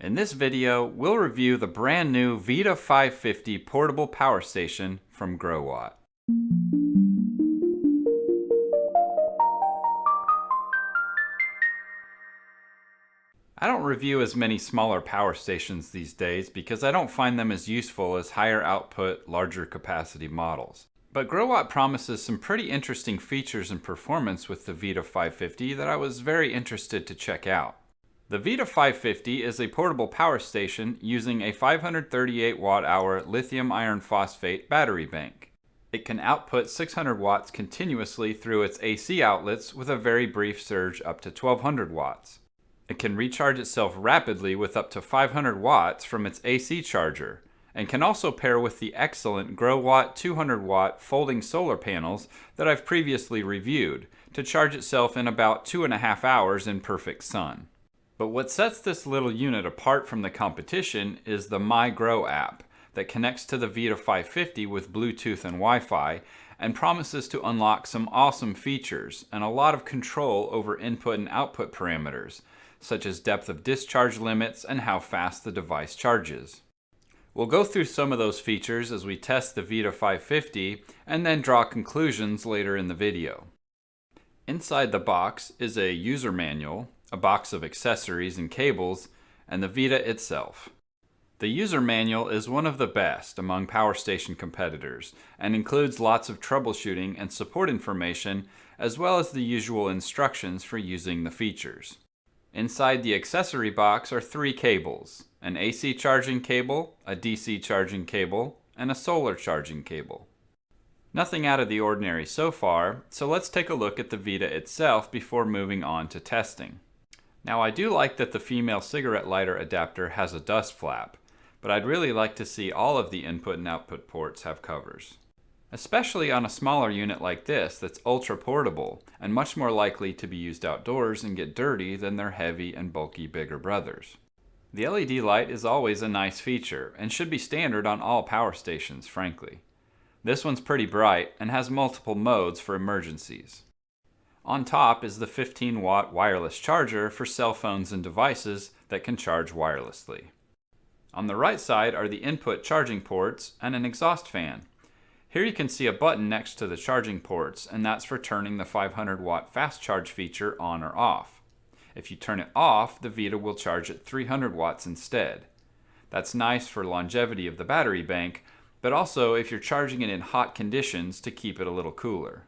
In this video, we'll review the brand new Vita 550 portable power station from Growatt. I don't review as many smaller power stations these days because I don't find them as useful as higher output, larger capacity models. But Growatt promises some pretty interesting features and performance with the Vita 550 that I was very interested to check out. The Vita 550 is a portable power station using a 538 watt-hour lithium iron phosphate battery bank. It can output 600 watts continuously through its AC outlets with a very brief surge up to 1200 watts. It can recharge itself rapidly with up to 500 watts from its AC charger, and can also pair with the excellent Growatt 200 watt folding solar panels that I've previously reviewed to charge itself in about 2.5 hours in perfect sun. But what sets this little unit apart from the competition is the MyGro app that connects to the Vita 550 with Bluetooth and Wi-Fi and promises to unlock some awesome features and a lot of control over input and output parameters, such as depth of discharge limits and how fast the device charges. We'll go through some of those features as we test the Vita 550 and then draw conclusions later in the video. Inside the box is a user manual, a box of accessories and cables, and the Vita itself. The user manual is one of the best among power station competitors and includes lots of troubleshooting and support information as well as the usual instructions for using the features. Inside the accessory box are 3 cables, an AC charging cable, a DC charging cable, and a solar charging cable. Nothing out of the ordinary so far, so let's take a look at the Vita itself before moving on to testing. Now I do like that the female cigarette lighter adapter has a dust flap, but I'd really like to see all of the input and output ports have covers. Especially on a smaller unit like this that's ultra portable and much more likely to be used outdoors and get dirty than their heavy and bulky bigger brothers. The LED light is always a nice feature and should be standard on all power stations, frankly. This one's pretty bright and has multiple modes for emergencies. On top is the 15-watt wireless charger for cell phones and devices that can charge wirelessly. On the right side are the input charging ports and an exhaust fan. Here you can see a button next to the charging ports, and that's for turning the 500-watt fast charge feature on or off. If you turn it off, the Vita will charge at 300 watts instead. That's nice for longevity of the battery bank, but also if you're charging it in hot conditions to keep it a little cooler.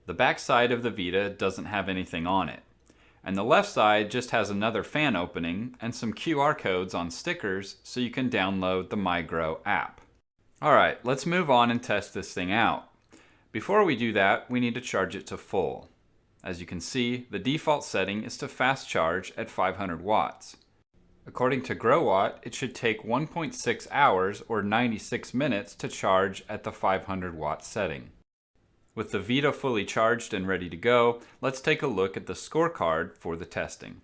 The back side of the Vita doesn't have anything on it, and the left side just has another fan opening and some QR codes on stickers so you can download the MyGro app. Alright, let's move on and test this thing out. Before we do that, we need to charge it to full. As you can see, the default setting is to fast charge at 500 watts. According to Growatt, it should take 1.6 hours or 96 minutes to charge at the 500 watt setting. With the Vita fully charged and ready to go, let's take a look at the scorecard for the testing.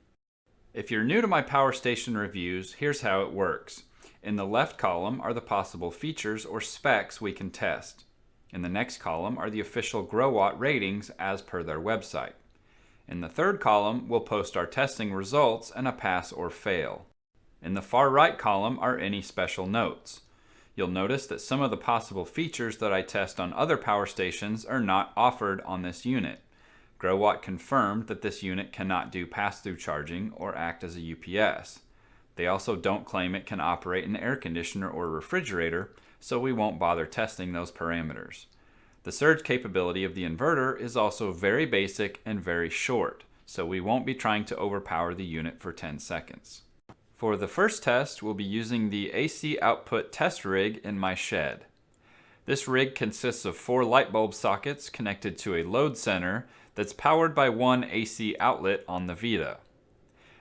If you're new to my power station reviews, here's how it works. In the left column are the possible features or specs we can test. In the next column are the official Growatt ratings as per their website. In the third column, we'll post our testing results and a pass or fail. In the far right column are any special notes. You'll notice that some of the possible features that I test on other power stations are not offered on this unit. Growatt confirmed that this unit cannot do pass-through charging or act as a UPS. They also don't claim it can operate an air conditioner or refrigerator, so we won't bother testing those parameters. The surge capability of the inverter is also very basic and very short, so we won't be trying to overpower the unit for 10 seconds. For the first test, we'll be using the AC output test rig in my shed. This rig consists of 4 light bulb sockets connected to a load center that's powered by one AC outlet on the Vita.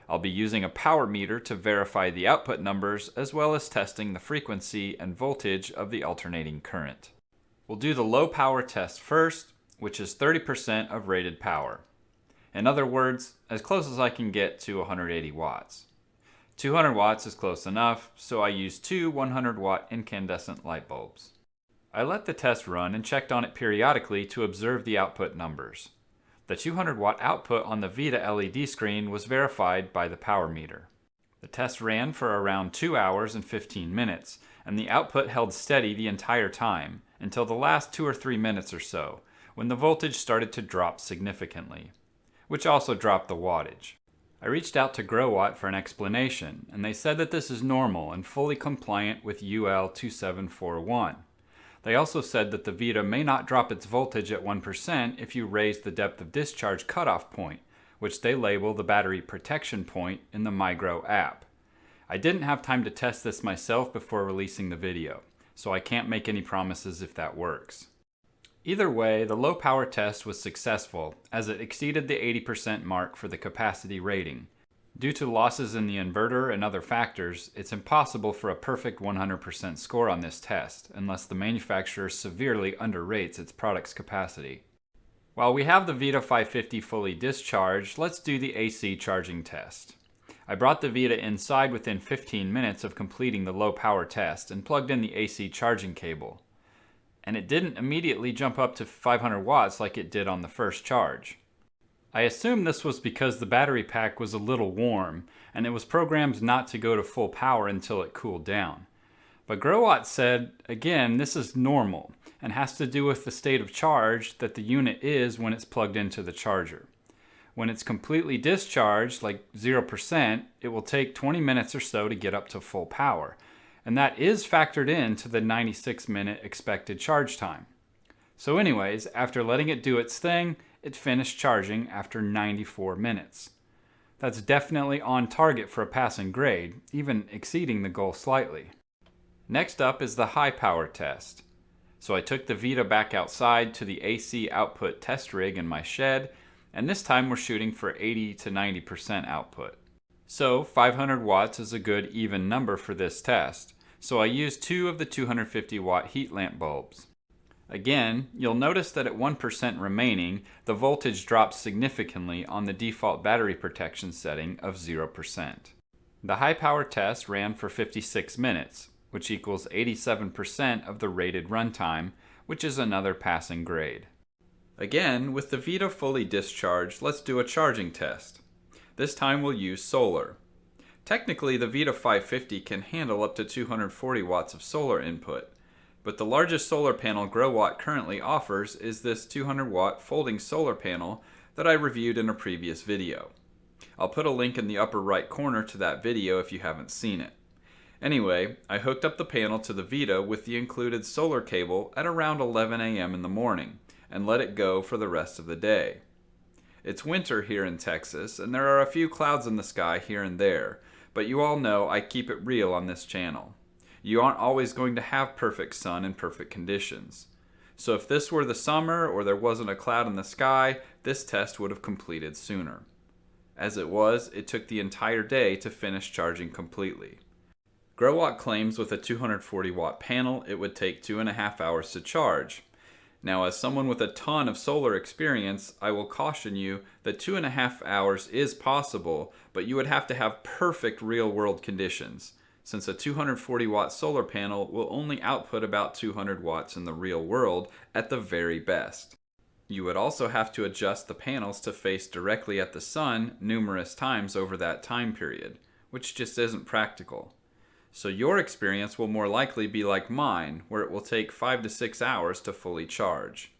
I'll be using a power meter to verify the output numbers as well as testing the frequency and voltage of the alternating current. We'll do the low power test first, which is 30% of rated power. In other words, as close as I can get to 180 watts. 200 watts is close enough, so I used 2 100-watt incandescent light bulbs. I let the test run and checked on it periodically to observe the output numbers. The 200-watt output on the Vita LED screen was verified by the power meter. The test ran for around 2 hours and 15 minutes, and the output held steady the entire time, until the last 2 or 3 minutes or so, when the voltage started to drop significantly, which also dropped the wattage. I reached out to Growatt for an explanation, and they said that this is normal and fully compliant with UL 2741. They also said that the Vita may not drop its voltage at 1% if you raise the depth of discharge cutoff point, which they label the battery protection point in the MyGro app. I didn't have time to test this myself before releasing the video, so I can't make any promises if that works. Either way, the low power test was successful as it exceeded the 80% mark for the capacity rating. Due to losses in the inverter and other factors, it's impossible for a perfect 100% score on this test unless the manufacturer severely underrates its product's capacity. While we have the Vita 550 fully discharged, let's do the AC charging test. I brought the Vita inside within 15 minutes of completing the low power test and plugged in the AC charging cable. And it didn't immediately jump up to 500 watts like it did on the first charge. I assume this was because the battery pack was a little warm and it was programmed not to go to full power until it cooled down. But Growatt said, again, this is normal and has to do with the state of charge that the unit is when it's plugged into the charger. When it's completely discharged, like 0%, it will take 20 minutes or so to get up to full power. And that is factored into the 96-minute expected charge time. So anyways, after letting it do its thing, it finished charging after 94 minutes. That's definitely on target for a passing grade, even exceeding the goal slightly. Next up is the high power test. So I took the Vita back outside to the AC output test rig in my shed, and this time we're shooting for 80 to 90% output. So 500 watts is a good even number for this test. So I used 2 of the 250 watt heat lamp bulbs. Again, you'll notice that at 1% remaining, the voltage drops significantly on the default battery protection setting of 0%. The high power test ran for 56 minutes, which equals 87% of the rated runtime, which is another passing grade. Again, with the Vita fully discharged, let's do a charging test. This time we'll use solar. Technically, the Vita 550 can handle up to 240 watts of solar input, but the largest solar panel Growatt currently offers is this 200 watt folding solar panel that I reviewed in a previous video. I'll put a link in the upper right corner to that video if you haven't seen it. Anyway, I hooked up the panel to the Vita with the included solar cable at around 11 a.m. in the morning and let it go for the rest of the day. It's winter here in Texas and there are a few clouds in the sky here and there, but you all know I keep it real on this channel. You aren't always going to have perfect sun and perfect conditions. So if this were the summer or there wasn't a cloud in the sky, this test would have completed sooner. As it was, it took the entire day to finish charging completely. Growatt claims with a 240 watt panel it would take 2.5 hours to charge. Now, as someone with a ton of solar experience, I will caution you that 2.5 hours is possible, but you would have to have perfect real-world conditions, since a 240 watt solar panel will only output about 200 watts in the real world at the very best. You would also have to adjust the panels to face directly at the sun numerous times over that time period, which just isn't practical. So your experience will more likely be like mine, where it will take 5 to 6 hours to fully charge.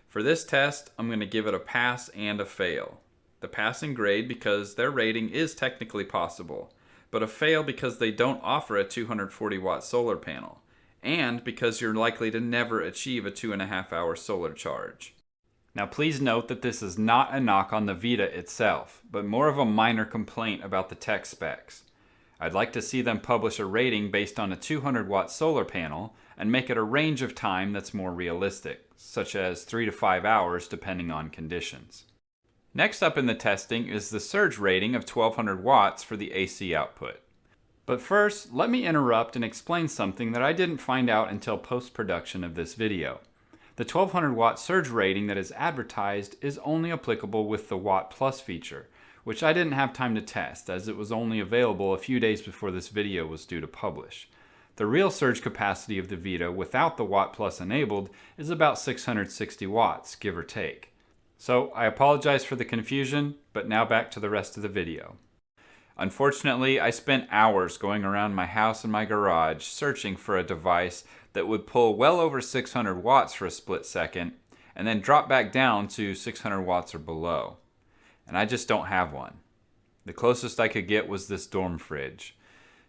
For this test, I'm going to give it a pass and a fail. The passing grade because their rating is technically possible, but a fail because they don't offer a 240 watt solar panel, and because you're likely to never achieve a 2.5 hour solar charge. Now please note that this is not a knock on the Vita itself, but more of a minor complaint about the tech specs. I'd like to see them publish a rating based on a 200 watt solar panel and make it a range of time that's more realistic, such as 3 to 5 hours depending on conditions. Next up in the testing is the surge rating of 1200 watts for the AC output. But first, let me interrupt and explain something that I didn't find out until post-production of this video. The 1200 watt surge rating that is advertised is only applicable with the Watt Plus feature, which I didn't have time to test as it was only available a few days before this video was due to publish. The real surge capacity of the Vita without the Watt Plus enabled is about 660 watts, give or take. So I apologize for the confusion, but now back to the rest of the video. Unfortunately, I spent hours going around my house and my garage searching for a device that would pull well over 600 watts for a split second and then drop back down to 600 watts or below. And I just don't have one. The closest I could get was this dorm fridge.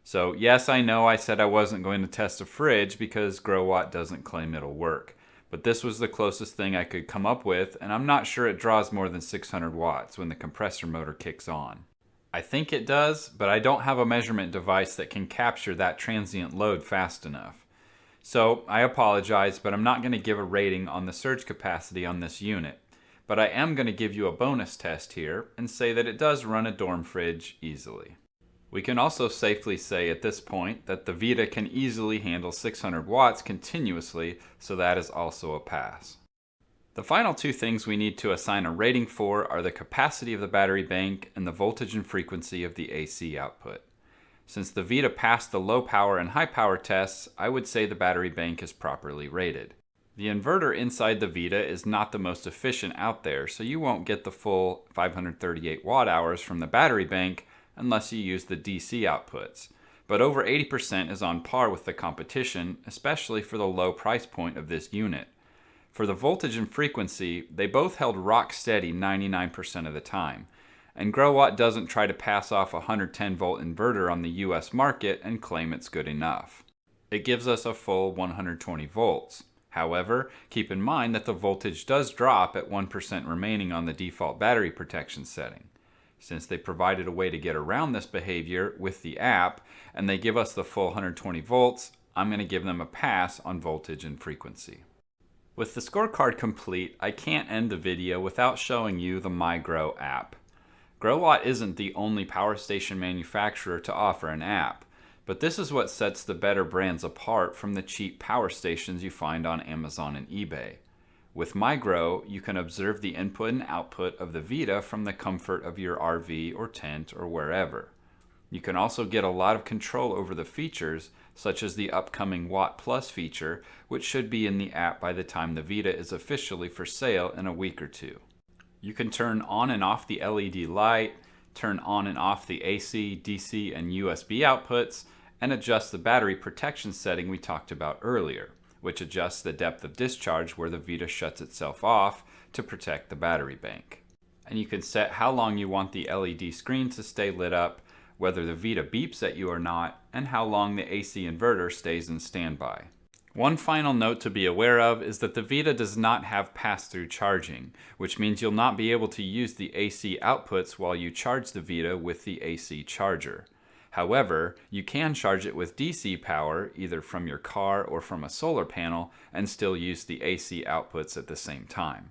So yes, I know I said I wasn't going to test a fridge because Growatt doesn't claim it'll work. But this was the closest thing I could come up with, and I'm not sure it draws more than 600 watts when the compressor motor kicks on. I think it does, but I don't have a measurement device that can capture that transient load fast enough. So I apologize, but I'm not going to give a rating on the surge capacity on this unit. But I am going to give you a bonus test here and say that it does run a dorm fridge easily. We can also safely say at this point that the Vita can easily handle 600 watts continuously, so that is also a pass. The final two things we need to assign a rating for are the capacity of the battery bank and the voltage and frequency of the AC output. Since the Vita passed the low power and high power tests, I would say the battery bank is properly rated. The inverter inside the Vita is not the most efficient out there, so you won't get the full 538 watt hours from the battery bank unless you use the DC outputs. But over 80% is on par with the competition, especially for the low price point of this unit. For the voltage and frequency, they both held rock steady 99% of the time. And Growatt doesn't try to pass off a 110 volt inverter on the US market and claim it's good enough. It gives us a full 120 volts. However, keep in mind that the voltage does drop at 1% remaining on the default battery protection setting. Since they provided a way to get around this behavior with the app, and they give us the full 120 volts, I'm going to give them a pass on voltage and frequency. With the scorecard complete, I can't end the video without showing you the MyGro app. Growatt isn't the only power station manufacturer to offer an app, but this is what sets the better brands apart from the cheap power stations you find on Amazon and eBay. With MyGro, you can observe the input and output of the Vita from the comfort of your RV or tent or wherever. You can also get a lot of control over the features, such as the upcoming Watt Plus feature, which should be in the app by the time the Vita is officially for sale in a week or two. You can turn on and off the LED light, turn on and off the AC, DC, and USB outputs, and adjust the battery protection setting we talked about earlier, which adjusts the depth of discharge where the Vita shuts itself off to protect the battery bank. And you can set how long you want the LED screen to stay lit up, whether the Vita beeps at you or not, and how long the AC inverter stays in standby. One final note to be aware of is that the Vita does not have pass-through charging, which means you'll not be able to use the AC outputs while you charge the Vita with the AC charger. However, you can charge it with DC power, either from your car or from a solar panel, and still use the AC outputs at the same time.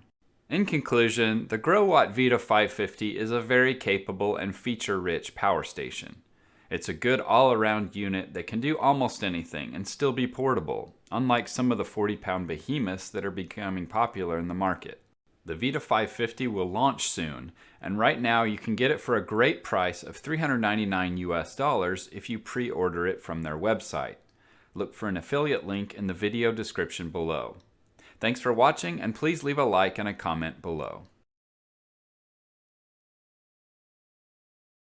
In conclusion, the Growatt Vita 550 is a very capable and feature-rich power station. It's a good all-around unit that can do almost anything and still be portable, unlike some of the 40-pound behemoths that are becoming popular in the market. The Vita 550 will launch soon, and right now you can get it for a great price of $399 US if you pre-order it from their website. Look for an affiliate link in the video description below. Thanks for watching, and please leave a like and a comment below.